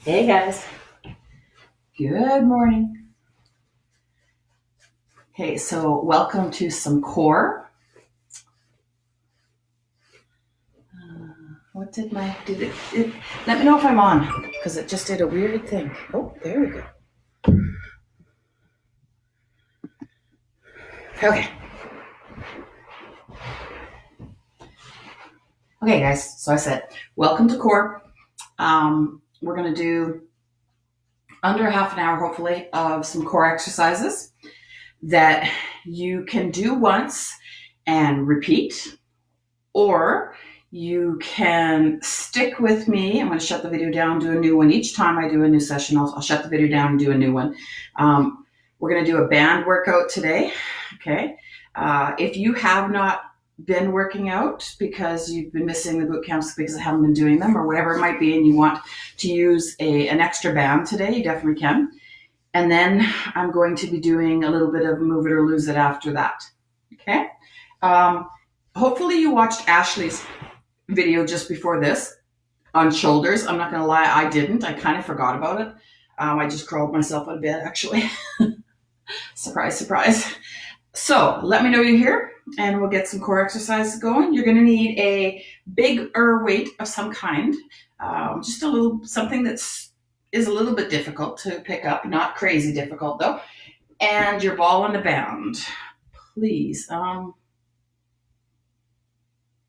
Hey guys, good morning. Okay, so welcome to some core. What did my did it? Let me know if I'm on because it just did a weird thing. Oh, there we go. Okay, okay, guys. So I said welcome to core. We're gonna do under half an hour, hopefully, of some core exercises that you can do once and repeat, or you can stick with me. I'm going to shut the video down, do a new one. Each time I do a new session, I'll shut the video down and do a new one. We're going to do a band workout today. Okay. If you have not been working out because you've been missing the boot camps because I haven't been doing them or whatever it might be, and you want to use an extra band today, you definitely can. And then I'm going to be doing a little bit of move it or lose it after that. Okay. Hopefully you watched Ashley's video just before this on shoulders. I'm not going to lie, I didn't. I kind of forgot about it. I just crawled myself out of bed, actually. Surprise, surprise. So let me know you're here and we'll get some core exercises going. You're going to need a bigger weight of some kind, just a little something that's is a little bit difficult to pick up, not crazy difficult though, and your ball and a band. Please.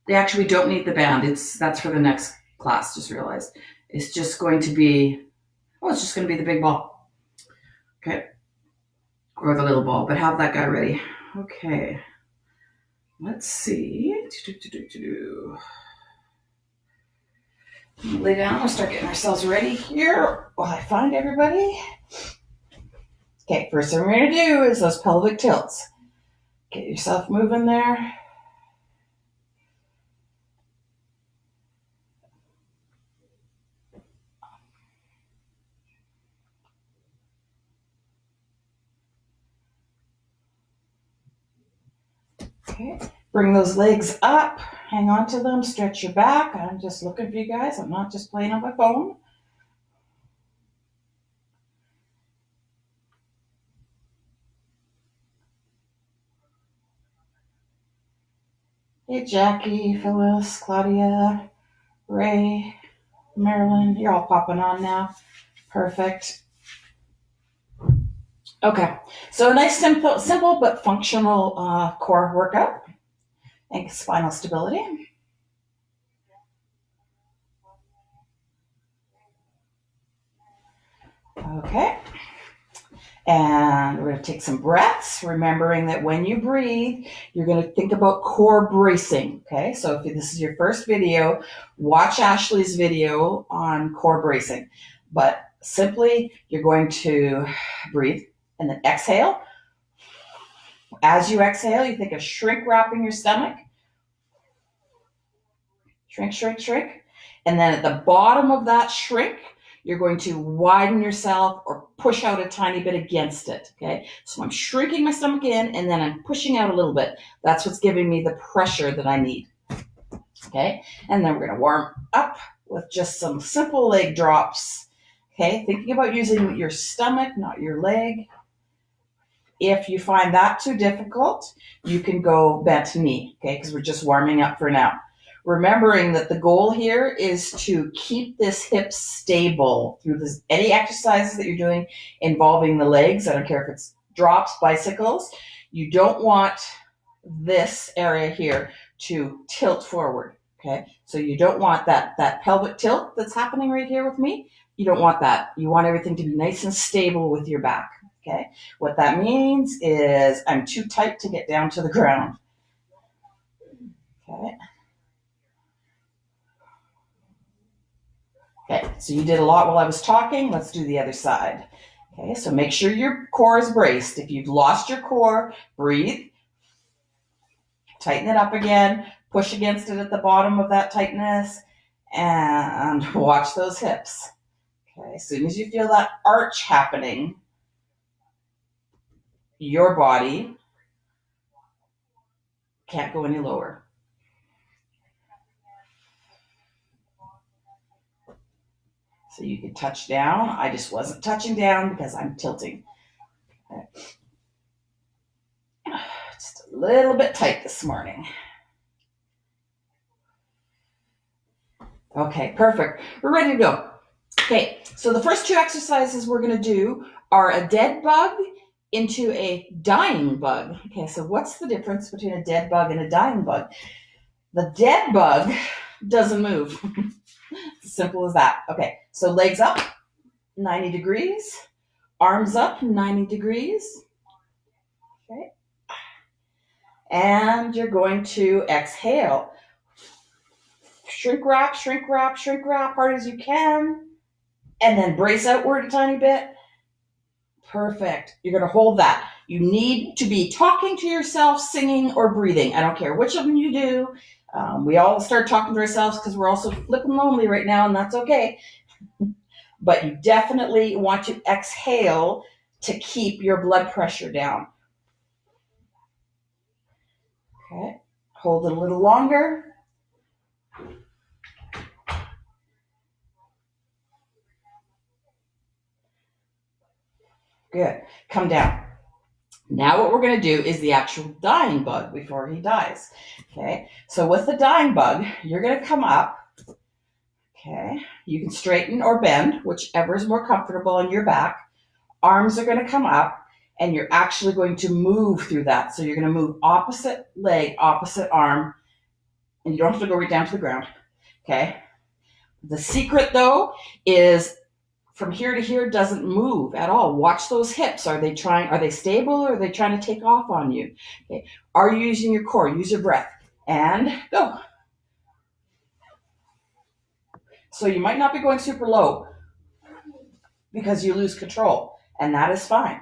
They actually don't need the band. That's for the next class. Just realized it's just going to be. Oh, it's just going to be the big ball. Okay, or the little ball. But have that guy ready. Okay. Let's see. Lay down. We'll start getting ourselves ready here while I find everybody. Okay, first thing we're going to do is those pelvic tilts. Get yourself moving there. Okay, bring those legs up, hang on to them, stretch your back. I'm just looking for you guys. I'm not just playing on my phone. Hey, Jackie, Phyllis, Claudia, Ray, Marilyn, you're all popping on now. Perfect. Okay, so a nice, simple but functional core workout and spinal stability. Okay, and we're going to take some breaths, remembering that when you breathe, you're going to think about core bracing. Okay, so if this is your first video, watch Ashley's video on core bracing. But simply, you're going to breathe and then exhale. As you exhale, you think of shrink wrapping your stomach. Shrink, shrink, shrink. And then at the bottom of that shrink, you're going to widen yourself or push out a tiny bit against it. Okay. So I'm shrinking my stomach in and then I'm pushing out a little bit. That's what's giving me the pressure that I need. Okay. And then we're going to warm up with just some simple leg drops. Okay. Thinking about using your stomach, not your leg. If you find that too difficult, you can go bent knee. Okay. Because we're just warming up for now. Remembering that the goal here is to keep this hip stable through any exercises that you're doing involving the legs. I don't care if it's drops, bicycles. You don't want this area here to tilt forward. Okay, so you don't want that pelvic tilt that's happening right here with me. You don't want that. You want everything to be nice and stable with your back. Okay, what that means is I'm too tight to get down to the ground. Okay. Okay, so you did a lot while I was talking. Let's do the other side. Okay, so make sure your core is braced. If you've lost your core, breathe. Tighten it up again. Push against it at the bottom of that tightness. And watch those hips. Okay, as soon as you feel that arch happening, your body can't go any lower. So you can touch down. I just wasn't touching down because I'm tilting. Okay. Just a little bit tight this morning. Okay, perfect. We're ready to go. Okay, so the first two exercises we're going to do are a dead bug into a dying bug. Okay, so what's the difference between a dead bug and a dying bug? The dead bug doesn't move. As simple as that. Okay, so legs up, 90 degrees. Arms up, 90 degrees. Okay. And you're going to exhale. Shrink wrap, shrink wrap, shrink wrap, hard as you can. And then brace outward a tiny bit. Perfect. You're going to hold that. You need to be talking to yourself, singing, or breathing. I don't care which of them you do. We all start talking to ourselves because we're also flipping lonely right now, and that's okay. But you definitely want to exhale to keep your blood pressure down. Okay. Hold it a little longer. Good. Come down. Now what we're going to do is the actual dying bug before he dies. Okay. So with the dying bug, you're going to come up. Okay. You can straighten or bend, whichever is more comfortable on your back. Arms are going to come up, and you're actually going to move through that. So you're going to move opposite leg, opposite arm, and you don't have to go right down to the ground. Okay. The secret, though, is from here to here doesn't move at all. Watch those hips. Are they stable, or are they trying to take off on you? Okay. Are you using your core? Use your breath. And go. So you might not be going super low because you lose control, and that is fine.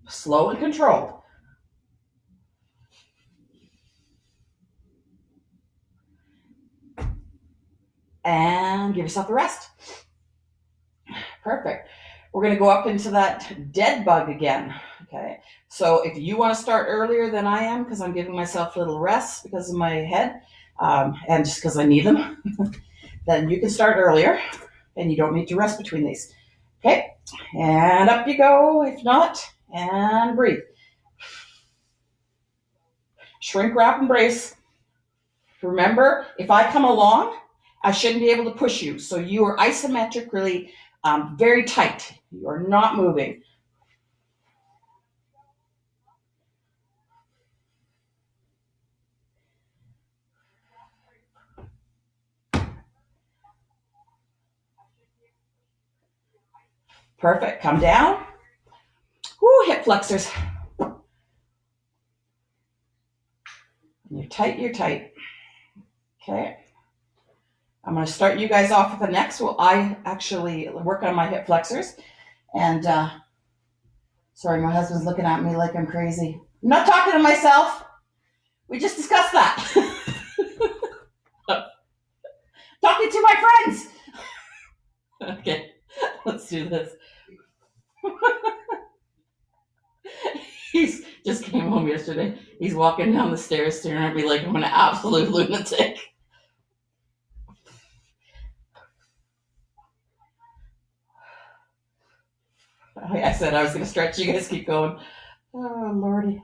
Slow and controlled. And give yourself a rest. Perfect. We're going to go up into that dead bug again. Okay. So if you want to start earlier than I am, because I'm giving myself a little rest because of my head, and just because I need them, then you can start earlier, and you don't need to rest between these. Okay. And up you go. If not, and breathe. Shrink, wrap, and brace. Remember, if I come along, I shouldn't be able to push you. So you are isometrically very tight. You are not moving. Perfect. Come down. Woo, hip flexors. You're tight, you're tight. Okay. I'm going to start you guys off with the next. Well, I actually work on my hip flexors. And sorry, my husband's looking at me like I'm crazy. I'm not talking to myself. We just discussed that. Talking to my friends. Okay, let's do this. He's just came home yesterday. He's walking down the stairs staring at me like I'm an absolute lunatic. I said I was going to stretch. You guys keep going. Oh, Lordy.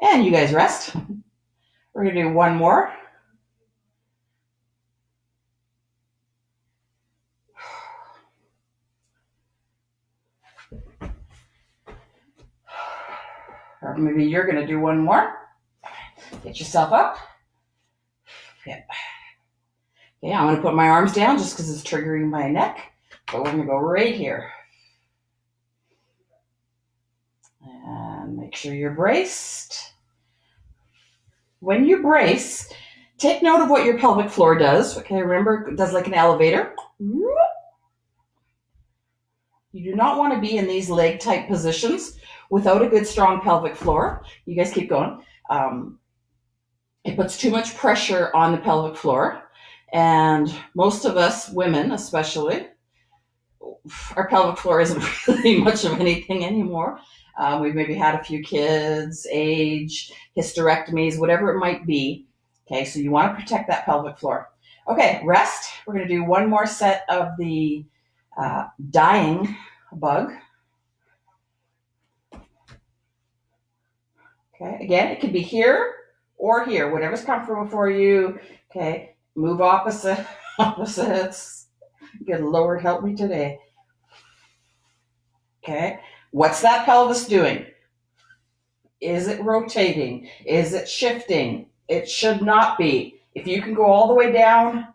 And you guys rest. We're going to do one more. Or maybe you're going to do one more. Get yourself up. Yeah. Okay, I'm going to put my arms down just because it's triggering my neck. But we're going to go right here. And make sure you're braced. When you brace, Take note of what your pelvic floor does. Okay, remember, it does like an elevator. You do not want to be in these leg type positions without a good strong pelvic floor. You guys keep going. It puts too much pressure on the pelvic floor. And most of us, women especially, our pelvic floor isn't really much of anything anymore. We've maybe had a few kids, age, hysterectomies, whatever it might be. Okay, so you want to protect that pelvic floor. Okay, rest. We're going to do one more set of the dying bug. Okay, again, it could be here or here, whatever's comfortable for you. Okay, move opposites. Good Lord, help me today. Okay, what's that pelvis doing? Is it rotating? Is it shifting? It should not be. If you can go all the way down,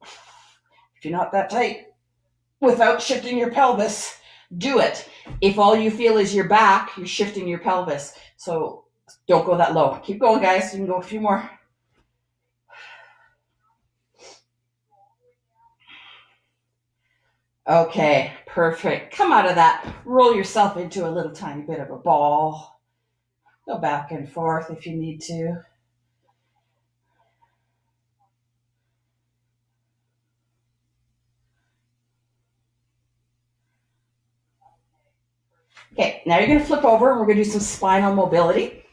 if you're not that tight, without shifting your pelvis, do it. If all you feel is your back, you're shifting your pelvis. So don't go that low. Keep going, guys. You can go a few more. Okay, perfect. Come out of that. Roll yourself into a little tiny bit of a ball. Go back and forth if you need to. Okay, now you're going to flip over and we're going to do some spinal mobility.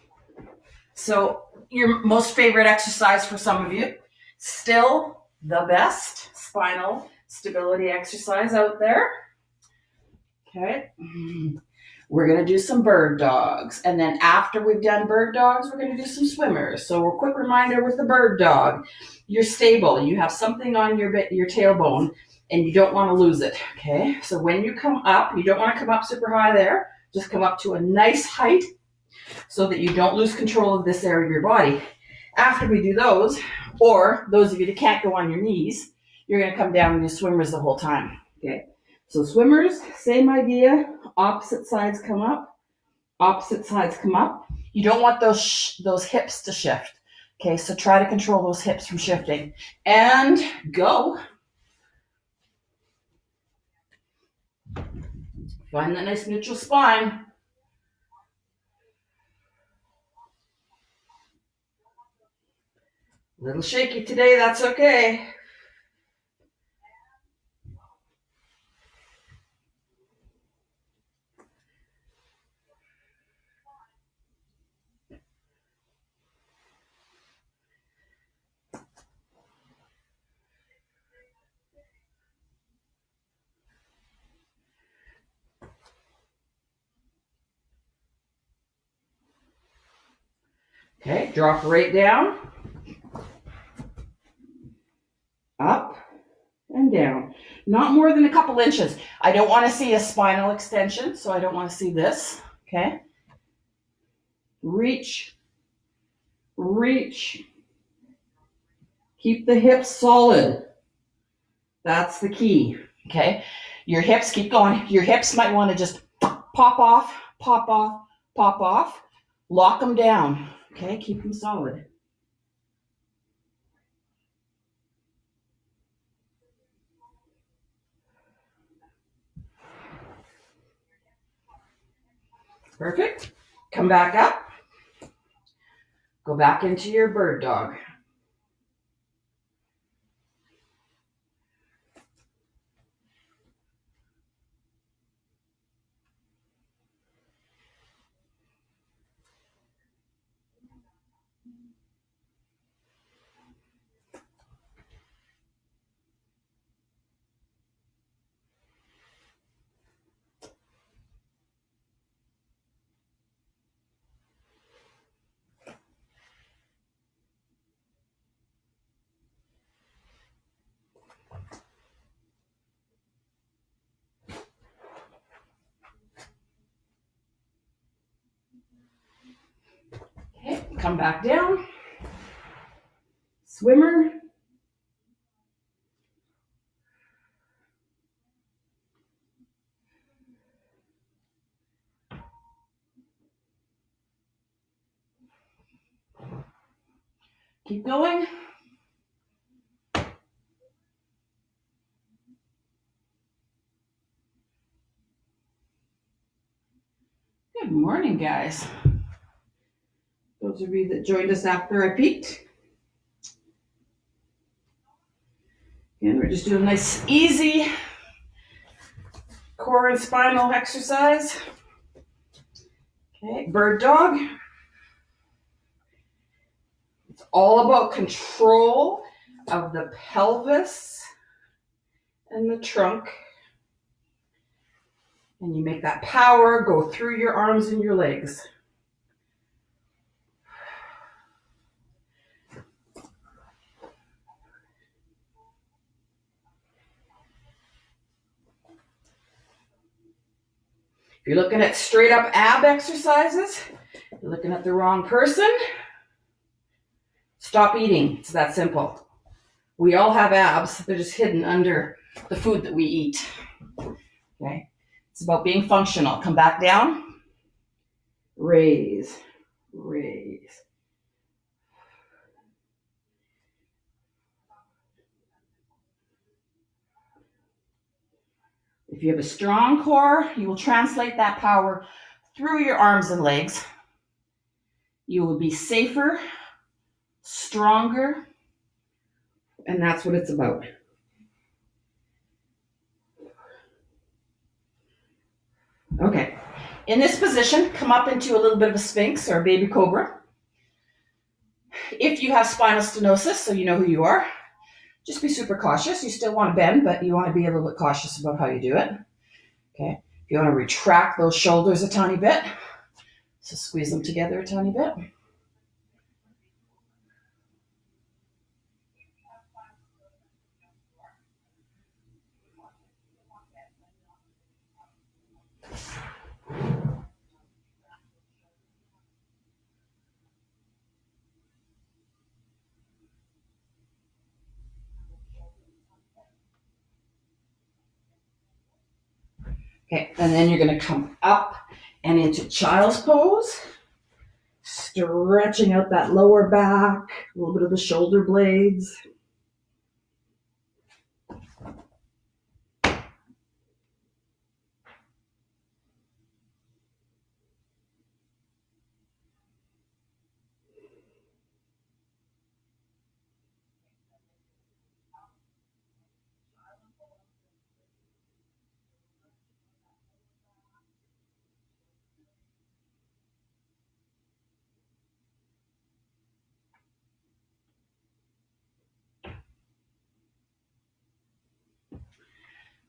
So your most favorite exercise for some of you, still the best spinal stability exercise out there. Okay. We're going to do some bird dogs. And then after we've done bird dogs, we're going to do some swimmers. So a quick reminder with the bird dog, you're stable. You have something on your tailbone and you don't want to lose it. Okay. So when you come up, you don't want to come up super high there. Just come up to a nice height so that you don't lose control of this area of your body. After we do those, or those of you that can't go on your knees, you're going to come down and do swimmers the whole time. Okay. So swimmers, same idea. Opposite sides come up. Opposite sides come up. You don't want those hips to shift. Okay, so try to control those hips from shifting. And go. Find that nice neutral spine. A little shaky today, that's okay. Okay, drop right down. Up and down. Not more than a couple inches. I don't want to see a spinal extension, so I don't want to see this. Okay. Reach. Reach. Keep the hips solid. That's the key. Okay. Your hips, keep going. Your hips might want to just pop off, pop off, pop off. Lock them down. Okay. Keep them solid. Perfect. Come back up. Go back into your bird dog. Okay. Come back down. Swimmer. Keep keep going. Good morning, guys. Those of you that joined us after I peaked. And we're just doing a nice, easy core and spinal exercise. Okay, bird dog. It's all about control of the pelvis and the trunk. And you make that power go through your arms and your legs. If you're looking at straight up ab exercises, you're looking at the wrong person. Stop eating. It's that simple. We all have abs. They're just hidden under the food that we eat. Okay? It's about being functional. Come back down. Raise. Raise. If you have a strong core, you will translate that power through your arms and legs. You will be safer, stronger, and that's what it's about. Okay. In this position, come up into a little bit of a sphinx or a baby cobra. If you have spinal stenosis, so you know who you are, just be super cautious. You still want to bend, but you want to be a little bit cautious about how you do it. Okay. If you want to retract those shoulders a tiny bit, so squeeze them together a tiny bit. Okay, and then you're going to come up and into child's pose, stretching out that lower back, a little bit of the shoulder blades.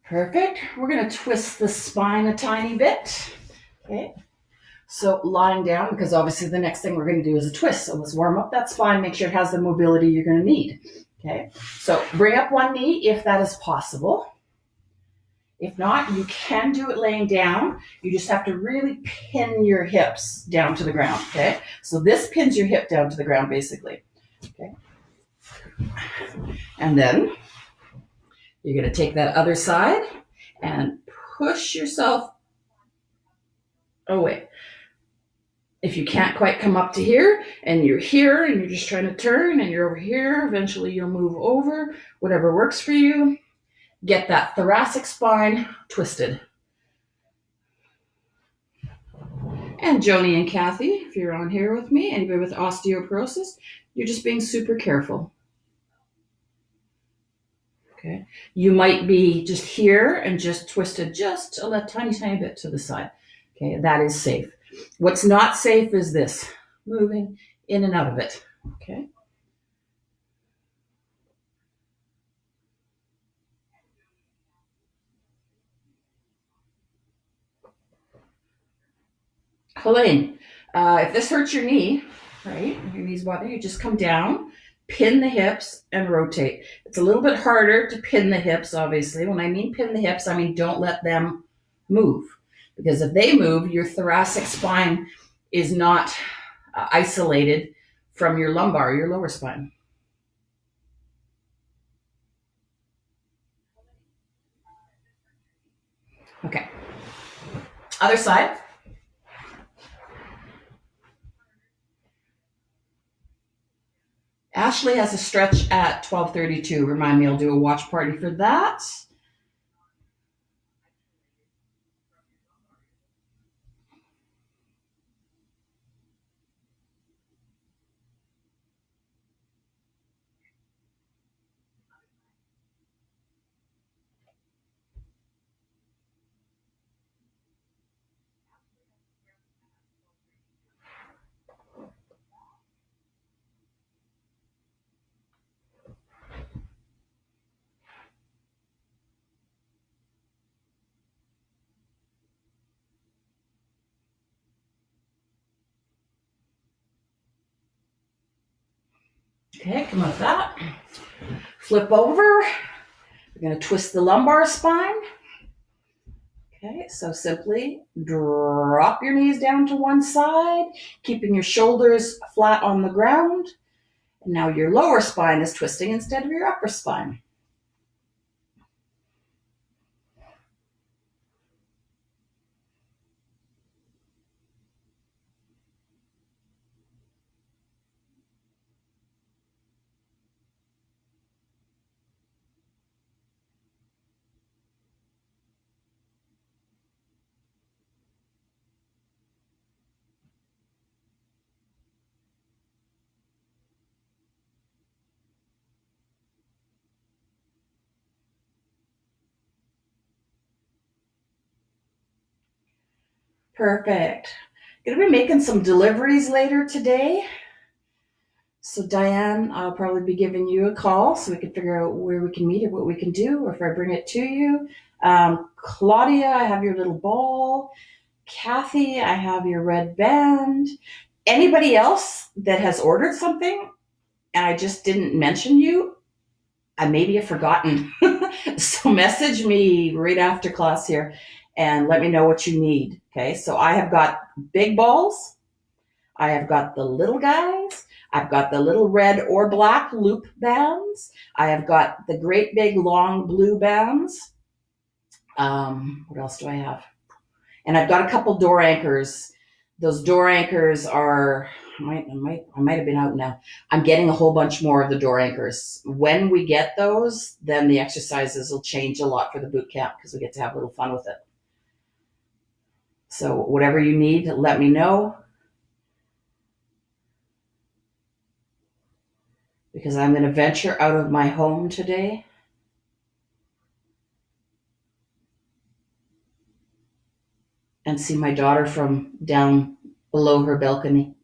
Perfect. We're going to twist the spine a tiny bit. Okay. So lying down, because obviously the next thing we're going to do is a twist. So let's warm up that spine, make sure it has the mobility you're going to need. Okay. So bring up one knee if that is possible. If not, you can do it laying down. You just have to really pin your hips down to the ground. Okay. So this pins your hip down to the ground basically. Okay. And then you're going to take that other side and push yourself away. If you can't quite come up to here and you're here and you're just trying to turn and you're over here, eventually you'll move over, whatever works for you. Get that thoracic spine twisted. And Joni and Kathy, if you're on here with me, anybody with osteoporosis, you're just being super careful. Okay. You might be just here and just twisted just a tiny, tiny bit to the side. Okay, that is safe. What's not safe is this, moving in and out of it. Okay. Helene, if this hurts your knee, right, your knee's bothering you, just come down, pin the hips, and rotate. It's a little bit harder to pin the hips, obviously. When I mean pin the hips, I mean don't let them move. Because if they move, your thoracic spine is not isolated from your lumbar, your lower spine. Okay. Other side. Ashley has a stretch at 12:32. Remind me, I'll do a watch party for that. Okay, come on with that. Flip over. We're going to twist the lumbar spine. Okay, so simply drop your knees down to one side, keeping your shoulders flat on the ground. And now your lower spine is twisting instead of your upper spine. Perfect. Going to be making some deliveries later today. So Diane, I'll probably be giving you a call so we can figure out where we can meet or what we can do, or if I bring it to you. Claudia, I have your little ball. Kathy, I have your red band. Anybody else that has ordered something and I just didn't mention you, I maybe have forgotten. So message me right after class here and let me know what you need. Okay, so I have got big balls. I have got the little guys. I've got the little red or black loop bands. I have got the great big long blue bands. What else do I have? And I've got a couple door anchors. Those door anchors are, I might have been out now. I'm getting a whole bunch more of the door anchors. When we get those, then the exercises will change a lot for the boot camp because we get to have a little fun with it. So whatever you need, let me know. Because I'm going to venture out of my home today. And see my daughter from down below her balcony.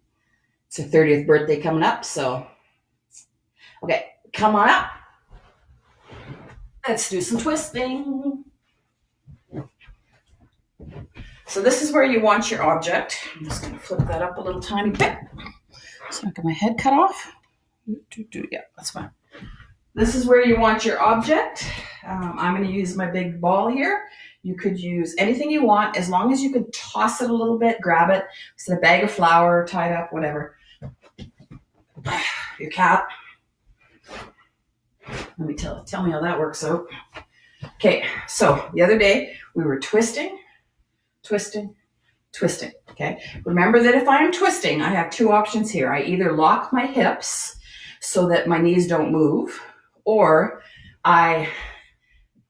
It's her 30th birthday coming up, so. Okay, come on up. Let's do some twisting. So this is where you want your object. I'm just going to flip that up a little tiny bit. So I get my head cut off. Yeah, that's fine. This is where you want your object. I'm going to use my big ball here. You could use anything you want as long as you can toss it a little bit, grab it. It's a bag of flour tied up, whatever. Your cat. Let me tell me how that works out. Okay, so the other day we were twisting. Okay, remember that if I'm twisting, I have two options here. I either lock my hips so that my knees don't move, or I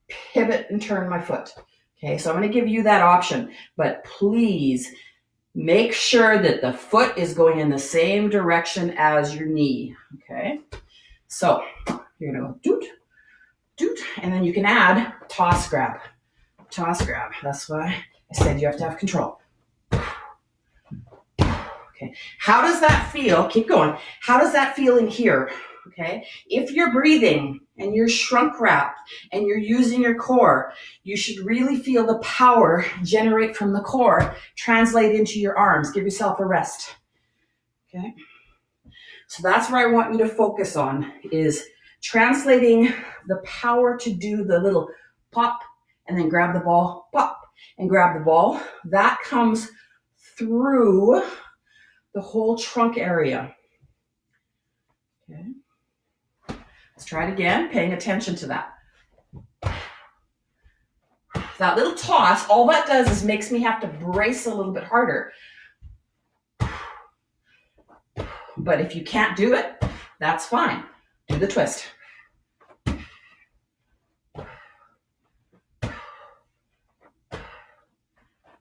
pivot and turn my foot. Okay, so I'm going to give you that option, but please make sure that the foot is going in the same direction as your knee. Okay, so you're going to go doot, doot, and then you can add toss grab. Toss grab. That's why I said you have to have control. Okay, how does that feel? Keep going. How does that feel in here? Okay, if you're breathing and you're shrunk wrapped and you're using your core, you should really feel the power generate from the core, translate into your arms. Give yourself a rest. Okay, so that's where I want you to focus on, is translating the power to do the little pop and then grab the ball, pop and grab the ball. That comes through the whole trunk area. Okay. Let's try it again, paying attention to that. That little toss, all that does is makes me have to brace a little bit harder. But if you can't do it, That's fine. Do the twist.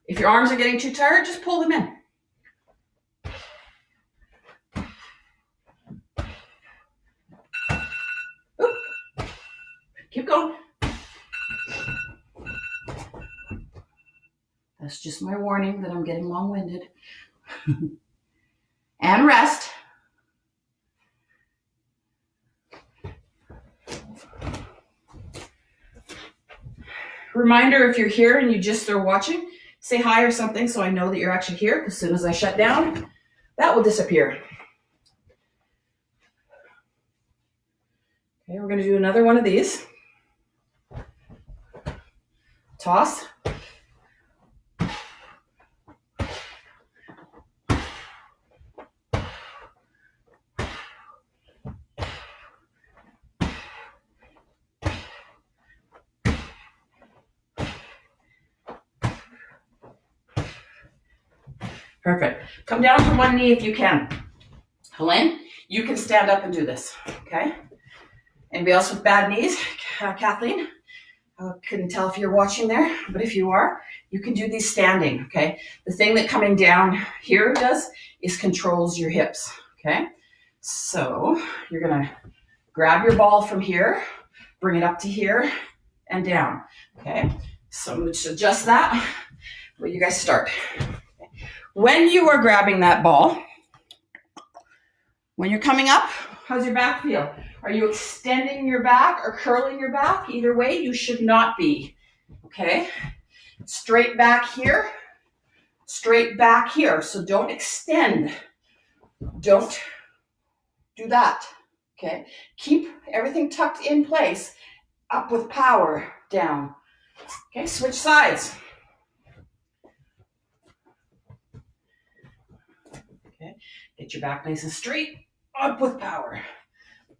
If your arms are getting too tired, just pull them in. Oop. Keep going. That's just my warning that I'm getting long-winded. And rest. Reminder, if you're here and you just are watching, say hi or something so I know that you're actually here. As soon as I shut down, that will disappear. Okay, we're going to do another one of these. Toss. Perfect. Come down from one knee if you can. Helene, you can stand up and do this, okay? Anybody else with bad knees? Kathleen, I couldn't tell if you're watching there, but if you are, you can do these standing, okay? The thing that coming down here does is controls your hips, okay? So you're gonna grab your ball from here, bring it up to here and down, okay? So I'm gonna just adjust that. Well, you guys start. When you are grabbing that ball, when you're coming up, how's your back feel? Are you extending your back or curling your back? Either way, you should not be, okay? Straight back here, straight back here. So don't extend. Don't do that, okay? Keep everything tucked in place, up with power, down. Okay, switch sides. Okay, get your back nice and straight, up with power.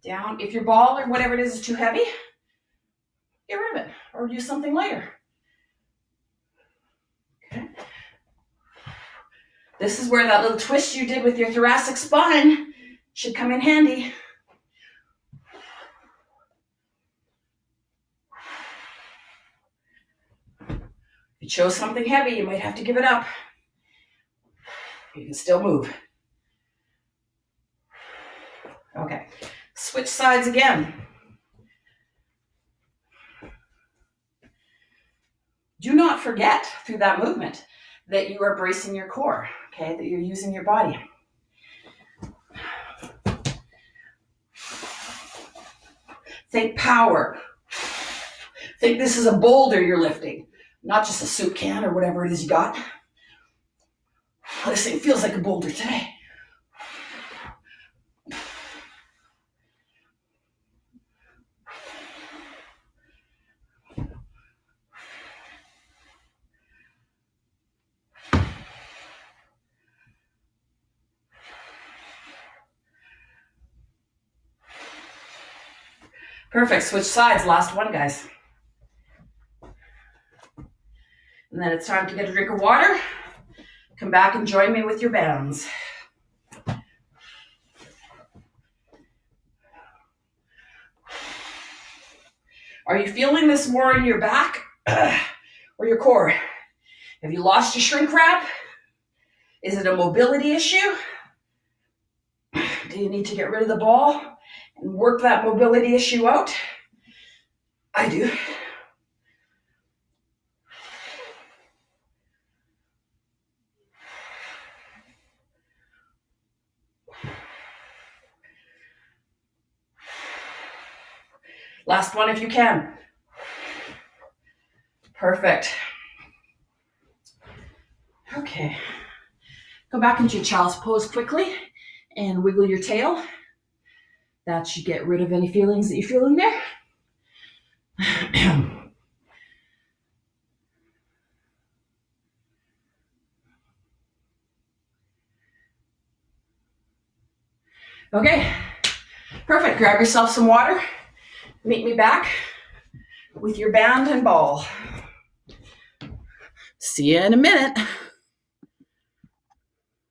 Down. If your ball or whatever it is too heavy, get rid of it or use something lighter. Okay. This is where that little twist you did with your thoracic spine should come in handy. If you chose something heavy, you might have to give it up. You can still move. Okay. Switch sides again. Do not forget through that movement that you are bracing your core, okay, that you're using your body. Think power. Think this is a boulder you're lifting, not just a soup can or whatever it is you got. This thing feels like a boulder today. Perfect. Switch sides. Last one, guys. And then it's time to get a drink of water. Come back and join me with your bands. Are you feeling this more in your back or your core? Have you lost your shrink wrap? Is it a mobility issue? Do you need to get rid of the ball and work that mobility issue out? I do. Last one if you can. Perfect. Okay. Go back into your child's pose quickly and wiggle your tail. That should get rid of any feelings that you feel in there. Okay, perfect. Grab yourself some water. Meet me back with your band and ball. See you in a minute.